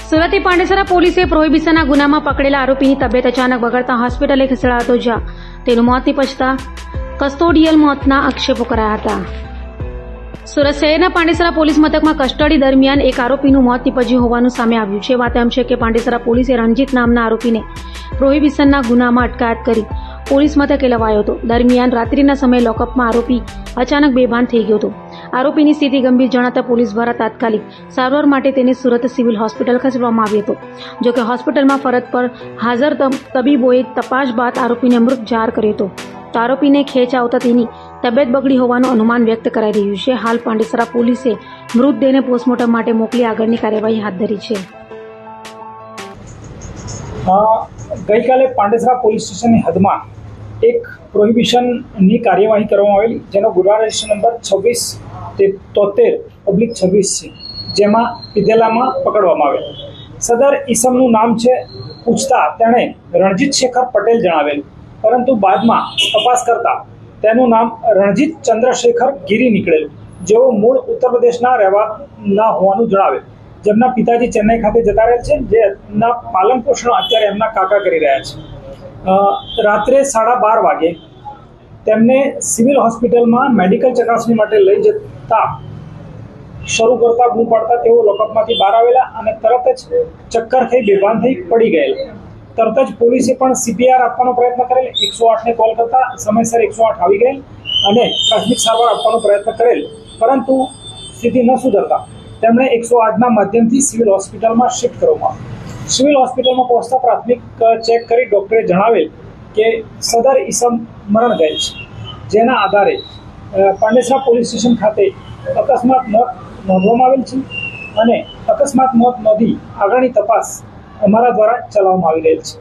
સુરતની પાંડેસરા પોલીસે પ્રોહિબિશનના ગુનામાં પકડેલા આરોપીની તબિયત અચાનક બગડતા હોસ્પિટલે ખસેડાયો હતો, જ્યાં તેનું મોત નીપજતા કસ્ટોડિયલ મોતના આક્ષેપો કરાયા હતા. સુરત શહેરના પાંડેસરા પોલીસ મથકમાં કસ્ટડી દરમિયાન એક આરોપીનું મોત નીપજ્યું હોવાનું સામે આવ્યું છે. વાત એમ છે કે પાંડેસરા પોલીસે રણજીત નામના આરોપીને પ્રોહિબિશનના ગુનામાં અટકાયત કરી પોલીસ મથકે લવાયો હતો. દરમિયાન રાત્રિના સમયે લોકઅપમાં આરોપી અચાનક બેભાન થઈ ગયો હતો. આરોપીની સ્થિતિ ગંભીર જણાતા પોલીસ દ્વારા તાત્કાલિક સારવાર માટે તેને સુરત સિવિલ હોસ્પિટલ ખસેડવામાં આવ્યો હતો. જોકે હોસ્પિટલમાં ફરજ પર હાજર તબીબોએ તપાસ બાદ આરોપીને મૃત જાહેર કર્યો હતો. તો આરોપીને ખેંચ આવતા તેની તબિયત બગડી હોવાનું અનુમાન વ્યક્ત કરાઈ રહ્યું છે. હાલ પાંડેસરા પોલીસે મૃતદેહને પોસ્ટમોર્ટમ માટે મોકલી આગળની કાર્યવાહી હાથ ધરી છે. ગઈકાલે પાંડેસરા પોલીસ સ્ટેશનની હદમાં એક પ્રોહિબિશનની કાર્યવાહી કરવામાં આવેલી, જેનો ગુના રજિસ્ટર નંબર 2673/26 છે, જેમાં પીધેલામાં પકડવામાં આવેલ. સદર ઈસમનું નામ છે પૂછતા તેણે રણજીત શેખર પટેલ જણાવેલ, પરંતુ બાદમાં તપાસ કરતા તેનું નામ રણજીત ચંદ્રશેખર ગીરી નીકળેલું, જેઓ મૂળ ઉત્તર પ્રદેશના રહેવાના હોવાનું જણાવેલ. જેમના પિતાજી ચેન્નઈ ખાતે જતા રહેલ છે, જેના પાલન પોષણ અત્યારે એમના કાકા કરી રહ્યા છે. રાત્રે 12:30 વાગે તેમને સિવિલ હોસ્પિટલમાં મેડિકલ ચકાસણી માટે લઈ જતા શરૂ કરતા બૂમ પાડતા તેઓ લોકઅપમાંથી બહાર આવેલા અને તરત જ ચક્કર થઈ બેભાન થઈ પડી ગયેલા. તરત જ પોલીસે પણ CPR આપવાનો પ્રયત્ન કરેલ, 108ને કોલ કરતા સમયસર 108 આવી ગયેલ અને પ્રાથમિક સારવાર આપવાનો પ્રયત્ન કરેલ, પરંતુ સ્થિતિ ન સુધરતા તેમણે 108ના માધ્યમથી સિવિલ હોસ્પિટલમાં શિફ્ટ કરવામાં આવ્યું. સિવિલ હોસ્પિટલમાં પહોંચતા પ્રાથમિક ચેક કરી ડૉક્ટરે જણાવેલ કે સદર ઈસમ મરણ ગયેલ છે, જેના આધારે પાંડેસરા પોલીસ સ્ટેશન ખાતે અકસ્માત મોત નોંધવામાં આવેલ છે અને અકસ્માત મોત નોંધી આગળની તપાસ અમારા દ્વારા ચલાવવામાં આવી રહેલ છે.